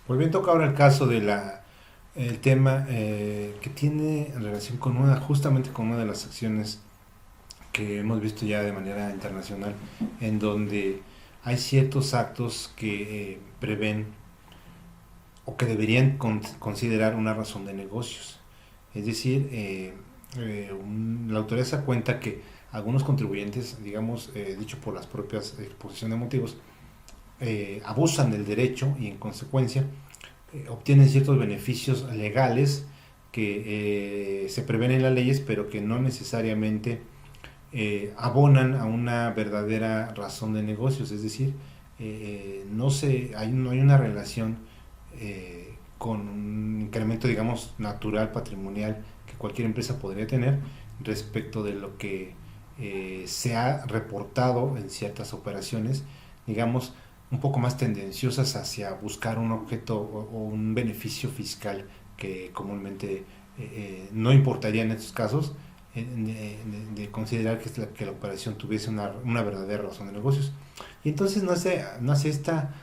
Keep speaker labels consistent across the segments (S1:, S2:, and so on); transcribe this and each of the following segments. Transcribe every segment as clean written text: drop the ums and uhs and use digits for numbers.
S1: Pues bien, toca ahora el caso de el tema que tiene relación con justamente con una de las acciones que hemos visto ya de manera internacional, en donde hay ciertos actos que prevén o que deberían considerar una razón de negocios. Es decir, la autoridad se da cuenta que algunos contribuyentes, digamos, dicho por las propias exposiciones de motivos, abusan del derecho y en consecuencia obtienen ciertos beneficios legales que se prevén en las leyes, pero que no necesariamente abonan a una verdadera razón de negocios. Es decir, no hay una relación con un incremento, digamos, natural, patrimonial, que cualquier empresa podría tener respecto de lo que se ha reportado en ciertas operaciones, digamos, un poco más tendenciosas hacia buscar un objeto o un beneficio fiscal que comúnmente no importaría en estos casos, de considerar que la operación tuviese una verdadera razón de negocios. Y entonces nace esta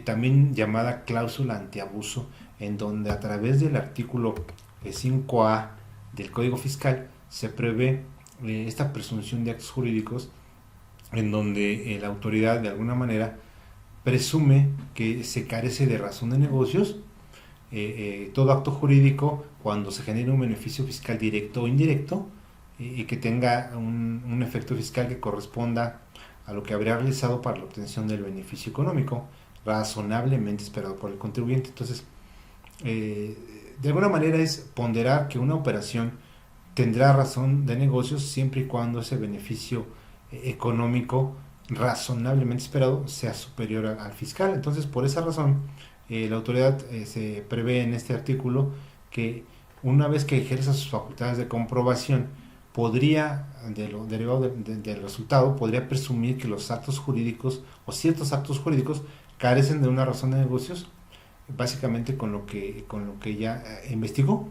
S1: también llamada cláusula antiabuso, en donde a través del artículo 5A del Código Fiscal se prevé esta presunción de actos jurídicos, en donde la autoridad de alguna manera presume que se carece de razón de negocios. Todo acto jurídico, cuando se genera un beneficio fiscal directo o indirecto, y que tenga un efecto fiscal que corresponda a lo que habría realizado para la obtención del beneficio económico razonablemente esperado por el contribuyente. Entonces, eh, de alguna manera es ponderar que una operación tendrá razón de negocios siempre y cuando ese beneficio económico razonablemente esperado sea superior al fiscal. Entonces, por esa razón, la autoridad se prevé en este artículo que una vez que ejerza sus facultades de comprobación, podría, derivado del resultado, podría presumir que los actos jurídicos o ciertos actos jurídicos carecen de una razón de negocios, básicamente con lo que ya investigó,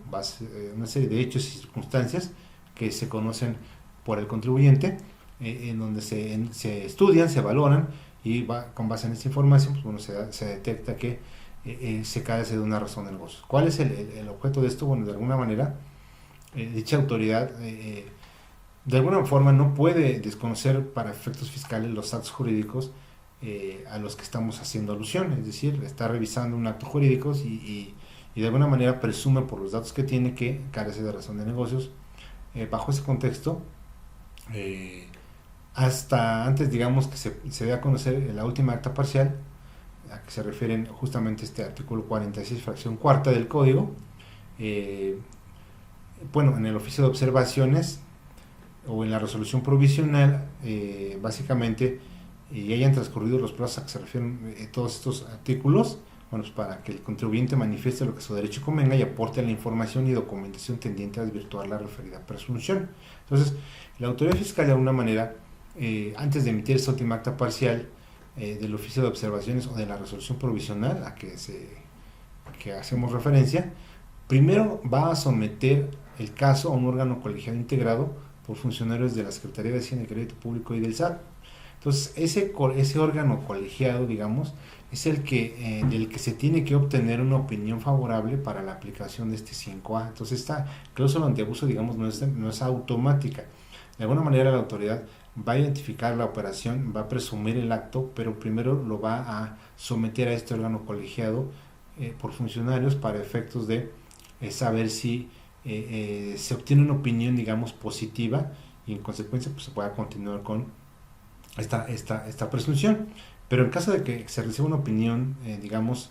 S1: una serie de hechos y circunstancias que se conocen por el contribuyente, en donde se estudian, se valoran y con base en esta información, pues bueno, se detecta que se carece de una razón de negocio. ¿Cuál es el objeto de esto? Bueno, de alguna manera, dicha autoridad de alguna forma no puede desconocer para efectos fiscales los actos jurídicos a los que estamos haciendo alusión. Es decir, está revisando un acto jurídico y de alguna manera presume por los datos que tiene que carece de razón de negocios. Bajo ese contexto, eh, hasta antes, digamos, que se dé a conocer la última acta parcial, a que se refieren justamente este artículo 46, fracción cuarta del código, eh, bueno, en el oficio de observaciones o en la resolución provisional, básicamente, y hayan transcurrido los plazos a que se refieren todos estos artículos, bueno, pues para que el contribuyente manifieste lo que su derecho convenga y aporte la información y documentación tendiente a desvirtuar la referida presunción. Entonces, la autoridad fiscal, de alguna manera, antes de emitir esta última acta parcial del oficio de observaciones o de la resolución provisional que hacemos referencia, primero va a someter el caso a un órgano colegiado integrado por funcionarios de la Secretaría de Hacienda y Crédito Público y del SAT. Entonces, ese órgano colegiado, digamos, es del que se tiene que obtener una opinión favorable para la aplicación de este 5A. Entonces, esta cláusula antiabuso, digamos, no es automática. De alguna manera, la autoridad va a identificar la operación, va a presumir el acto, pero primero lo va a someter a este órgano colegiado por funcionarios para efectos de saber si se obtiene una opinión, digamos, positiva y en consecuencia pues, se pueda continuar con esta presunción. Pero en caso de que se reciba una opinión, digamos,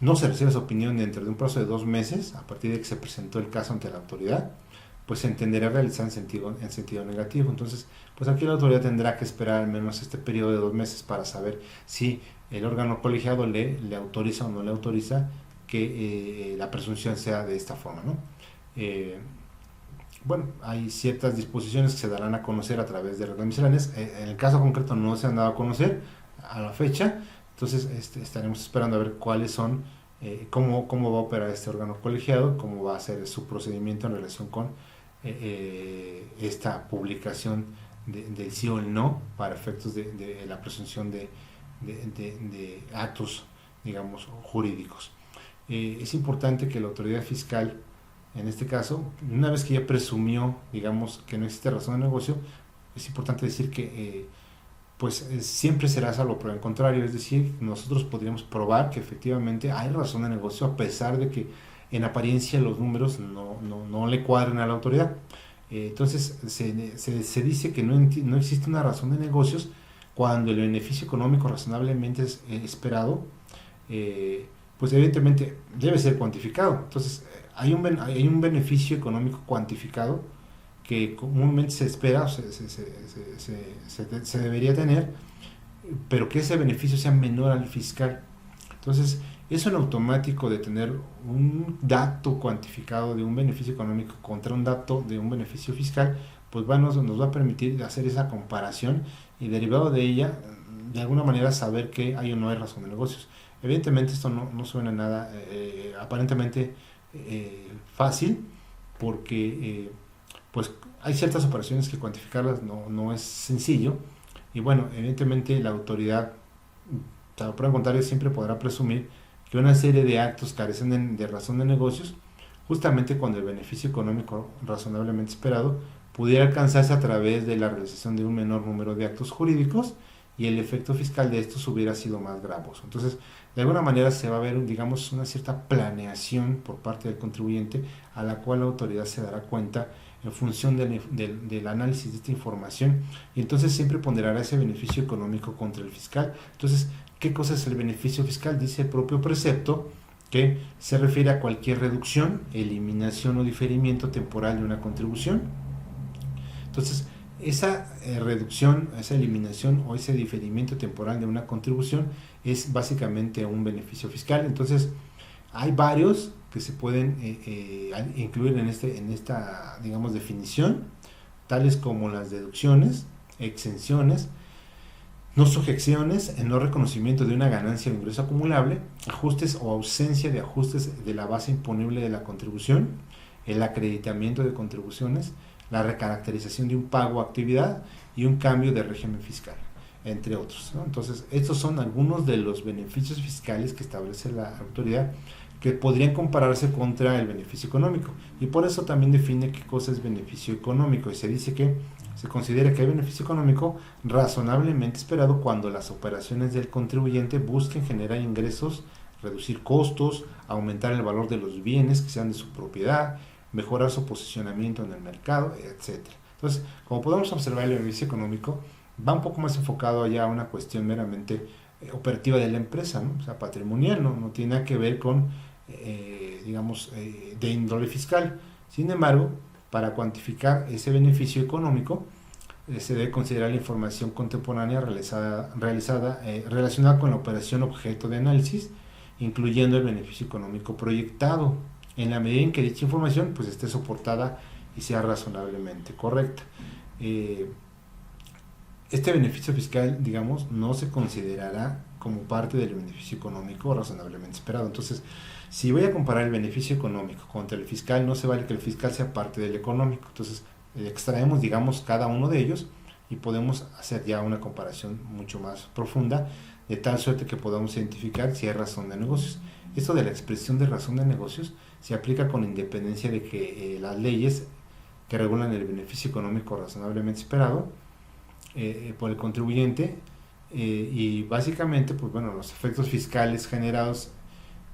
S1: no se recibe esa opinión dentro de un plazo de 2 meses, a partir de que se presentó el caso ante la autoridad, pues se entenderá realizar en sentido negativo. Entonces, pues aquí la autoridad tendrá que esperar al menos este periodo de 2 meses para saber si el órgano colegiado le autoriza o no le autoriza que la presunción sea de esta forma, ¿no? Eh, bueno, hay ciertas disposiciones que se darán a conocer a través de reglas misceláneas. En el caso concreto no se han dado a conocer a la fecha, entonces estaremos esperando a ver cuáles son, cómo va a operar este órgano colegiado, cómo va a ser su procedimiento en relación con esta publicación del sí o el no para efectos de la presunción de actos digamos, jurídicos. Es importante que la autoridad fiscal, en este caso, una vez que ya presumió, digamos, que no existe razón de negocio, es importante decir que siempre será salvo por el contrario, es decir, nosotros podríamos probar que efectivamente hay razón de negocio a pesar de que en apariencia los números no le cuadren a la autoridad. Entonces se dice que no existe una razón de negocios cuando el beneficio económico razonablemente esperado, pues evidentemente debe ser cuantificado. Entonces hay un beneficio económico cuantificado que comúnmente se espera, se debería tener, pero que ese beneficio sea menor al fiscal. Entonces, eso en automático de tener un dato cuantificado de un beneficio económico contra un dato de un beneficio fiscal, pues nos va a permitir hacer esa comparación y derivado de ella, de alguna manera saber que hay o no hay razón de negocios. Evidentemente esto no suena nada aparentemente fácil, porque pues hay ciertas operaciones que cuantificarlas no es sencillo, y bueno, evidentemente la autoridad, por el contrario, siempre podrá presumir que una serie de actos carecen de razón de negocios, justamente cuando el beneficio económico razonablemente esperado pudiera alcanzarse a través de la realización de un menor número de actos jurídicos y el efecto fiscal de estos hubiera sido más gravoso. Entonces, de alguna manera se va a ver, digamos, una cierta planeación por parte del contribuyente a la cual la autoridad se dará cuenta en función del análisis de esta información, y entonces siempre ponderará ese beneficio económico contra el fiscal. Entonces, ¿qué cosa es el beneficio fiscal? Dice el propio precepto que se refiere a cualquier reducción, eliminación o diferimiento temporal de una contribución. Entonces, esa reducción, esa eliminación o ese diferimiento temporal de una contribución es básicamente un beneficio fiscal. Entonces, hay varios que se pueden incluir en esta, digamos, definición, tales como las deducciones, exenciones, no sujeciones, el no reconocimiento de una ganancia o ingreso acumulable, ajustes o ausencia de ajustes de la base imponible de la contribución, el acreditamiento de contribuciones, la recaracterización de un pago o actividad y un cambio de régimen fiscal, entre otros, ¿no? Entonces, estos son algunos de los beneficios fiscales que establece la autoridad, que podrían compararse contra el beneficio económico, y por eso también define qué cosa es beneficio económico, y se dice que se considera que hay beneficio económico razonablemente esperado cuando las operaciones del contribuyente busquen generar ingresos, reducir costos, aumentar el valor de los bienes que sean de su propiedad, mejorar su posicionamiento en el mercado, etcétera. Entonces, como podemos observar, el beneficio económico va un poco más enfocado allá a una cuestión meramente operativa de la empresa, ¿no? O sea, patrimonial, no tiene nada que ver con, digamos, de índole fiscal. Sin embargo, para cuantificar ese beneficio económico, se debe considerar la información contemporánea relacionada con la operación objeto de análisis, incluyendo el beneficio económico proyectado, en la medida en que dicha información pues esté soportada y sea razonablemente correcta. Este beneficio fiscal, digamos, no se considerará como parte del beneficio económico razonablemente esperado. Entonces, si voy a comparar el beneficio económico contra el fiscal, no se vale que el fiscal sea parte del económico. Entonces, extraemos, digamos, cada uno de ellos y podemos hacer ya una comparación mucho más profunda, de tal suerte que podamos identificar si hay razón de negocios. Esto de la expresión de razón de negocios se aplica con independencia de que las leyes que regulan el beneficio económico razonablemente esperado por el contribuyente y básicamente, pues bueno, los efectos fiscales generados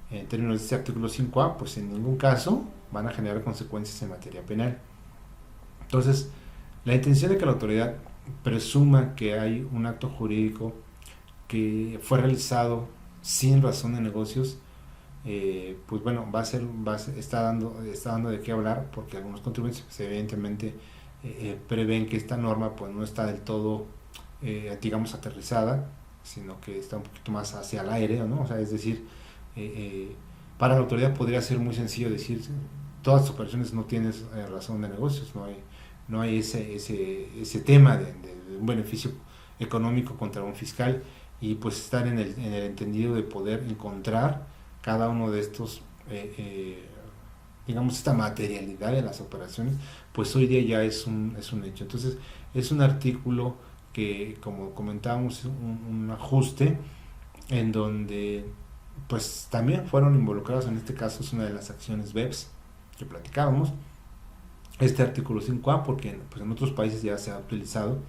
S1: en términos de este artículo 5A, pues en ningún caso van a generar consecuencias en materia penal. Entonces, la intención de que la autoridad presuma que hay un acto jurídico que fue realizado sin razón de negocios, pues bueno, está dando de qué hablar, porque algunos contribuyentes pues, evidentemente prevén que esta norma pues no está del todo, digamos, aterrizada, sino que está un poquito más hacia el aire, ¿no? O sea, es decir, para la autoridad podría ser muy sencillo decir, todas las operaciones no tienes razón de negocios, no hay ese tema de un beneficio económico contra un fiscal, y pues estar en el entendido de poder encontrar cada uno de estos, digamos, esta materialidad de las operaciones, pues hoy día ya es un hecho. Entonces, es un artículo que, como comentábamos, un ajuste en donde pues también fueron involucrados. En este caso es una de las acciones BEPS que platicábamos, este artículo 5A, porque pues en otros países ya se ha utilizado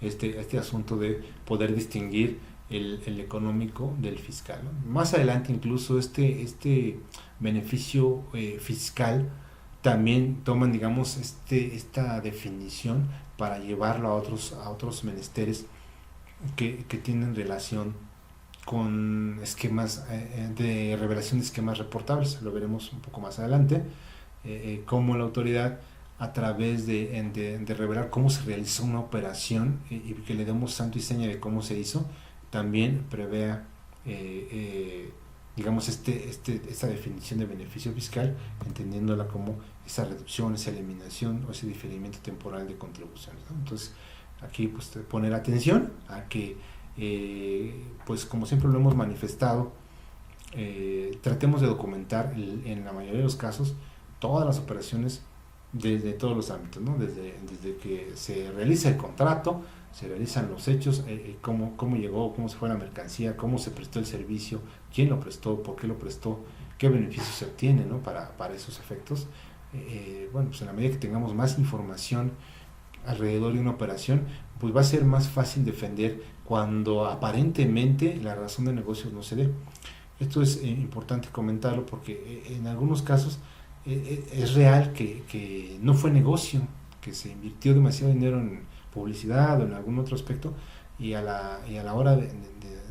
S1: este asunto de poder distinguir el económico del fiscal, ¿no? Más adelante incluso este beneficio fiscal también toman, digamos, esta definición para llevarlo a otros menesteres que tienen relación con esquemas de revelación de esquemas reportables. Lo veremos un poco más adelante, cómo la autoridad, a través de revelar cómo se realizó una operación y que le demos santo y seña de cómo se hizo, también prevea, digamos, esta definición de beneficio fiscal, entendiéndola como esa reducción, esa eliminación o ese diferimiento temporal de contribuciones, ¿no? Entonces, aquí pues poner atención a que, pues como siempre lo hemos manifestado, tratemos de documentar en la mayoría de los casos todas las operaciones desde todos los ámbitos, ¿no? Desde que se realiza el contrato, se realizan los hechos, cómo llegó, cómo se fue la mercancía, cómo se prestó el servicio, quién lo prestó, por qué lo prestó, qué beneficios se obtiene, ¿no? para esos efectos. Bueno, pues en la medida que tengamos más información alrededor de una operación, pues va a ser más fácil defender cuando aparentemente la razón de negocios no se dé. Esto es importante comentarlo porque en algunos casos es real que no fue negocio, que se invirtió demasiado dinero en publicidad o en algún otro aspecto y a la hora de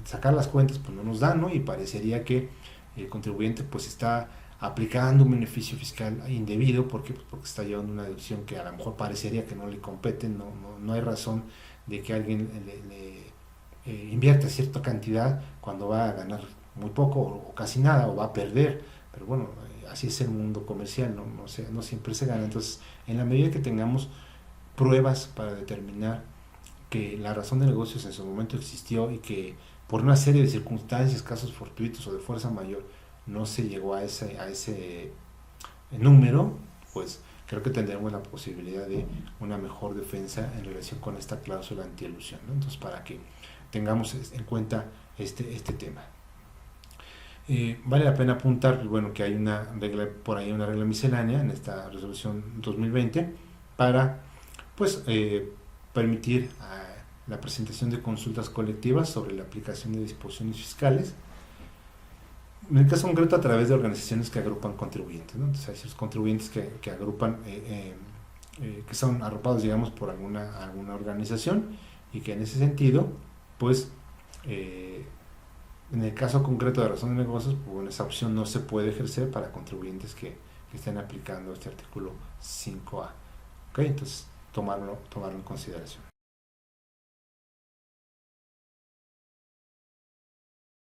S1: sacar las cuentas pues no nos dan, ¿no? Y parecería que el contribuyente pues está aplicando un beneficio fiscal indebido. ¿Por qué? Pues porque está llevando una deducción que a lo mejor parecería que no le compete. No hay razón de que alguien invierta cierta cantidad cuando va a ganar muy poco o casi nada o va a perder. Pero bueno, así es el mundo comercial, no siempre se gana. Entonces, en la medida que tengamos pruebas para determinar que la razón de negocios en su momento existió y que por una serie de circunstancias, casos fortuitos o de fuerza mayor, no se llegó a ese número, pues creo que tendremos la posibilidad de una mejor defensa en relación con esta cláusula antielusión, ¿no? Entonces, para que tengamos en cuenta este tema. Vale la pena apuntar, bueno, que hay una regla por ahí, una regla miscelánea en esta resolución 2020 para, pues, permitir la presentación de consultas colectivas sobre la aplicación de disposiciones fiscales. En el caso concreto, a través de organizaciones que agrupan contribuyentes, ¿no? Entonces, hay esos contribuyentes que agrupan, que son arropados, digamos, por alguna organización y que en ese sentido, pues, en el caso concreto de razón de negocios, pues, bueno, esa opción no se puede ejercer para contribuyentes que estén aplicando este artículo 5A. ¿Ok? Entonces, tomarlo en consideración.